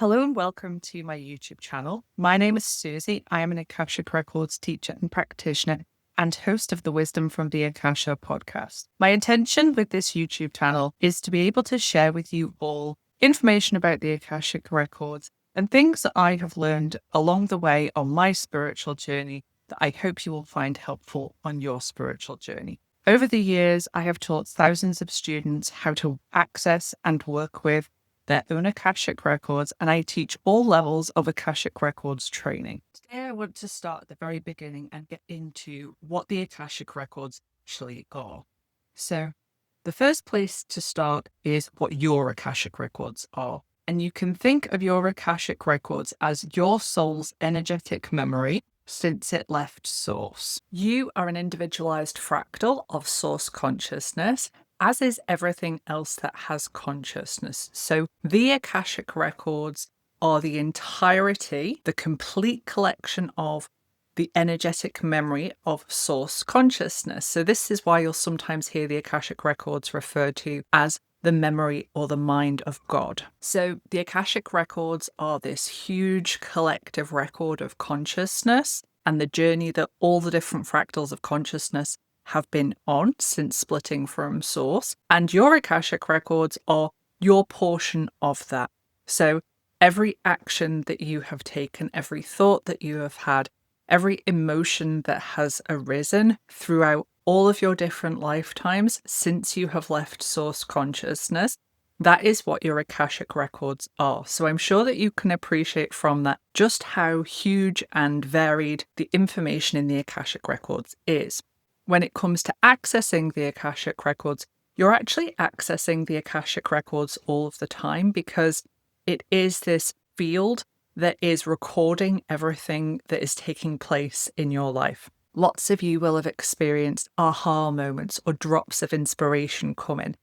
Hello and welcome to my YouTube channel. My name is Susie. I am an Akashic Records teacher and practitioner and host of the Wisdom from the Akasha podcast. My intention with this YouTube channel is to be able to share with you all information about the Akashic Records and things that I have learned along the way on my spiritual journey that I hope you will find helpful on your spiritual journey. Over the years, I have taught thousands of students how to access and work with their own Akashic Records, and I teach all levels of Akashic Records training. Today, I want to start at the very beginning and get into what the Akashic Records actually are. So, the first place to start is what your Akashic Records are. And you can think of your Akashic Records as your soul's energetic memory since it left Source. You are an individualized fractal of Source consciousness, as is everything else that has consciousness. So the Akashic Records are the entirety, the complete collection of the energetic memory of Source consciousness. So this is why you'll sometimes hear the Akashic Records referred to as the memory or the mind of God. So the Akashic Records are this huge collective record of consciousness and the journey that all the different fractals of consciousness have been on since splitting from Source. And your Akashic Records are your portion of that. So every action that you have taken, every thought that you have had, every emotion that has arisen throughout all of your different lifetimes since you have left Source consciousness, that is what your Akashic Records are. So I'm sure that you can appreciate from that just how huge and varied the information in the Akashic Records is. When it comes to accessing the Akashic Records, you're actually accessing the Akashic Records all of the time because it is this field that is recording everything that is taking place in your life. Lots of you will have experienced aha moments or drops of inspiration coming,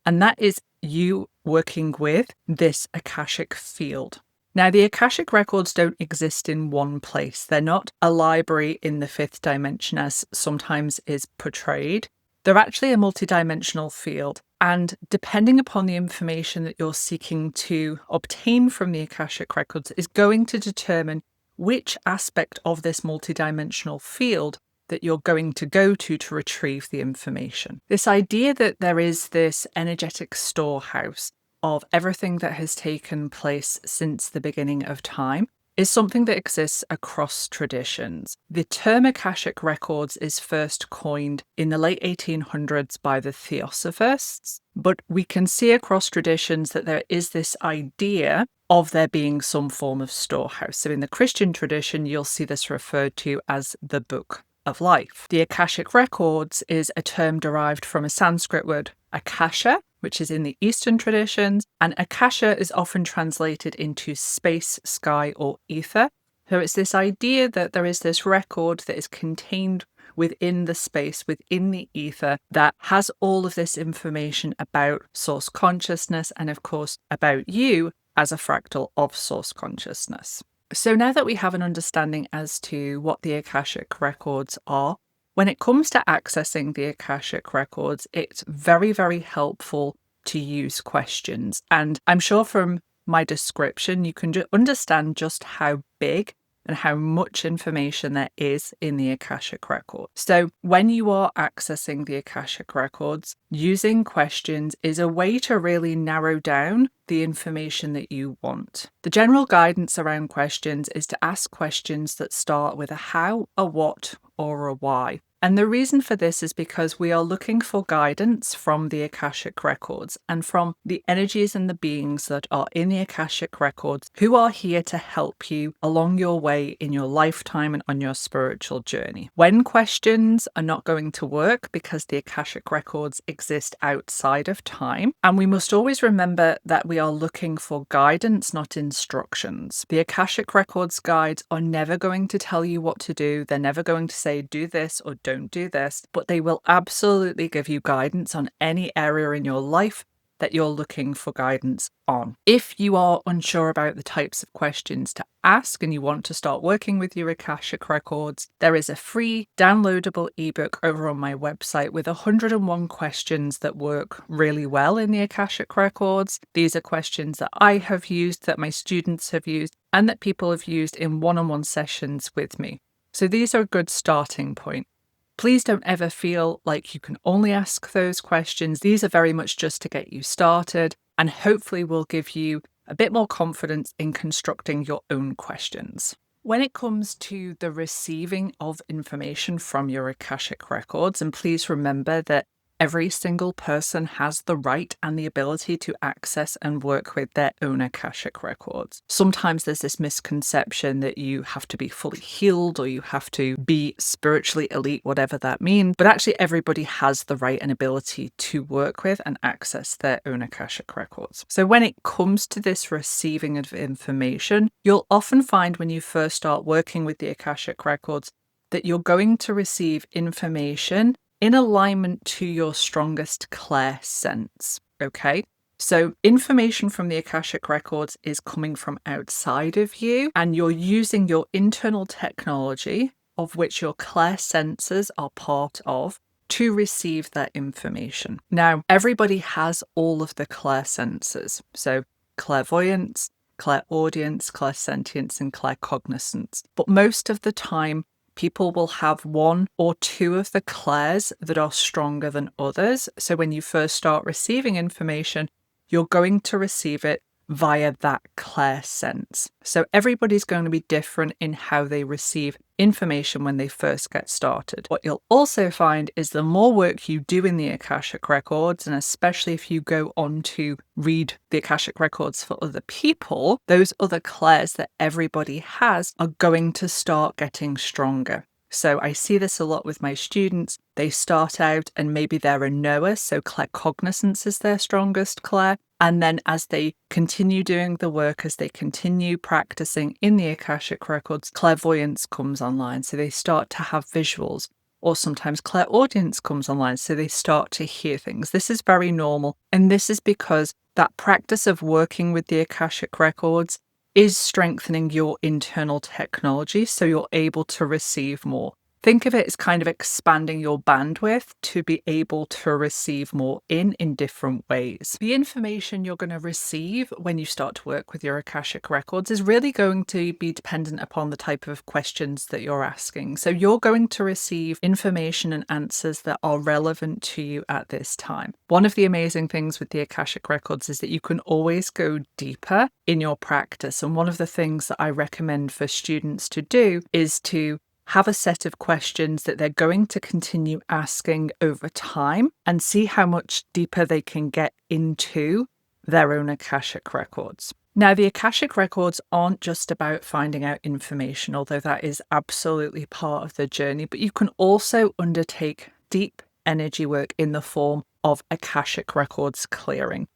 and that is you working with this Akashic field. Now, the Akashic Records don't exist in one place. They're not a library in the fifth dimension as sometimes is portrayed. They're actually a multidimensional field. And depending upon the information that you're seeking to obtain from the Akashic Records is going to determine which aspect of this multidimensional field that you're going to go to retrieve the information. This idea that there is this energetic storehouse of everything that has taken place since the beginning of time is something that exists across traditions. The term Akashic Records is first coined in the late 1800s by the Theosophists, but we can see across traditions that there is this idea of there being some form of storehouse. So in the Christian tradition, you'll see this referred to as the Book of Life. The Akashic Records is a term derived from a Sanskrit word, Akasha, which is in the Eastern traditions, and Akasha is often translated into space, sky, or ether. So it's this idea that there is this record that is contained within the space, within the ether, that has all of this information about Source consciousness and, of course, about you as a fractal of Source consciousness. So now that we have an understanding as to what the Akashic Records are, when it comes to accessing the Akashic Records, it's very, very helpful to use questions. And I'm sure from my description, you can understand just how big and how much information there is in the Akashic Record. So when you are accessing the Akashic Records, using questions is a way to really narrow down the information that you want. The general guidance around questions is to ask questions that start with a how, a what, or a why. And the reason for this is because we are looking for guidance from the Akashic Records and from the energies and the beings that are in the Akashic Records who are here to help you along your way in your lifetime and on your spiritual journey. When questions are not going to work because the Akashic Records exist outside of time, and we must always remember that we are looking for guidance, not instructions. The Akashic Records guides are never going to tell you what to do. They're never going to say, do this or don't do this, but they will absolutely give you guidance on any area in your life that you're looking for guidance on. If you are unsure about the types of questions to ask and you want to start working with your Akashic Records, there is a free downloadable ebook over on my website with 101 questions that work really well in the Akashic Records. These are questions that I have used, that my students have used, and that people have used in one-on-one sessions with me. So these are a good starting point. Please don't ever feel like you can only ask those questions. These are very much just to get you started and hopefully will give you a bit more confidence in constructing your own questions. When it comes to the receiving of information from your Akashic Records, and please remember that every single person has the right and the ability to access and work with their own Akashic Records. Sometimes there's this misconception that you have to be fully healed or you have to be spiritually elite, whatever that means. But actually, everybody has the right and ability to work with and access their own Akashic Records. So when it comes to this receiving of information, you'll often find when you first start working with the Akashic Records that you're going to receive information in alignment to your strongest clairsense, okay? So information from the Akashic Records is coming from outside of you, and you're using your internal technology, of which your clairsenses are part of, to receive that information. Now, everybody has all of the clairsenses. So clairvoyance, clairaudience, clairsentience, and claircognizance. But most of the time, people will have one or two of the clairs that are stronger than others. So when you first start receiving information, you're going to receive it via that clairsense. So everybody's going to be different in how they receive information when they first get started. What you'll also find is the more work you do in the Akashic Records, and especially if you go on to read the Akashic Records for other people, those other clairs that everybody has are going to start getting stronger. So I see this a lot with my students. They start out and maybe they're a knower, so claircognizance is their strongest clair. And then as they continue doing the work, as they continue practicing in the Akashic Records, clairvoyance comes online. So they start to have visuals, or sometimes clairaudience comes online. So they start to hear things. This is very normal. And this is because that practice of working with the Akashic Records is strengthening your internal technology so you're able to receive more. Think of it as kind of expanding your bandwidth to be able to receive more in different ways. The information you're going to receive when you start to work with your Akashic Records is really going to be dependent upon the type of questions that you're asking. So you're going to receive information and answers that are relevant to you at this time. One of the amazing things with the Akashic Records is that you can always go deeper in your practice. And one of the things that I recommend for students to do is to have a set of questions that they're going to continue asking over time and see how much deeper they can get into their own Akashic Records. Now, the Akashic Records aren't just about finding out information, although that is absolutely part of the journey, but you can also undertake deep energy work in the form of Akashic Records clearing.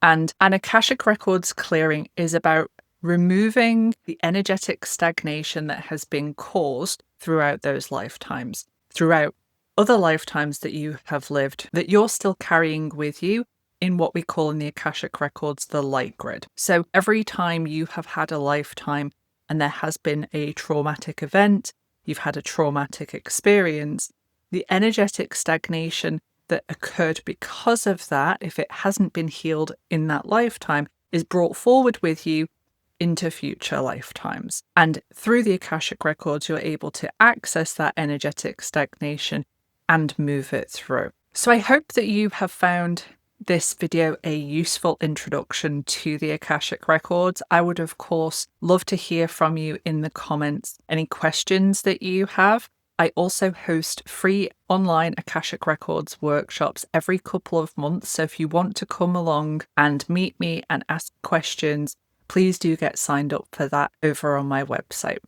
And an Akashic Records clearing is about removing the energetic stagnation that has been caused throughout those lifetimes, throughout other lifetimes that you have lived, that you're still carrying with you in what we call in the Akashic Records the light grid. So every time you have had a lifetime and there has been a traumatic event, you've had a traumatic experience, the energetic stagnation that occurred because of that, if it hasn't been healed in that lifetime, is brought forward with you into future lifetimes. And through the Akashic Records, you're able to access that energetic stagnation and move it through. So I hope that you have found this video a useful introduction to the Akashic Records. I would, of course, love to hear from you in the comments, any questions that you have. I also host free online Akashic Records workshops every couple of months. So if you want to come along and meet me and ask questions, please do get signed up for that over on my website.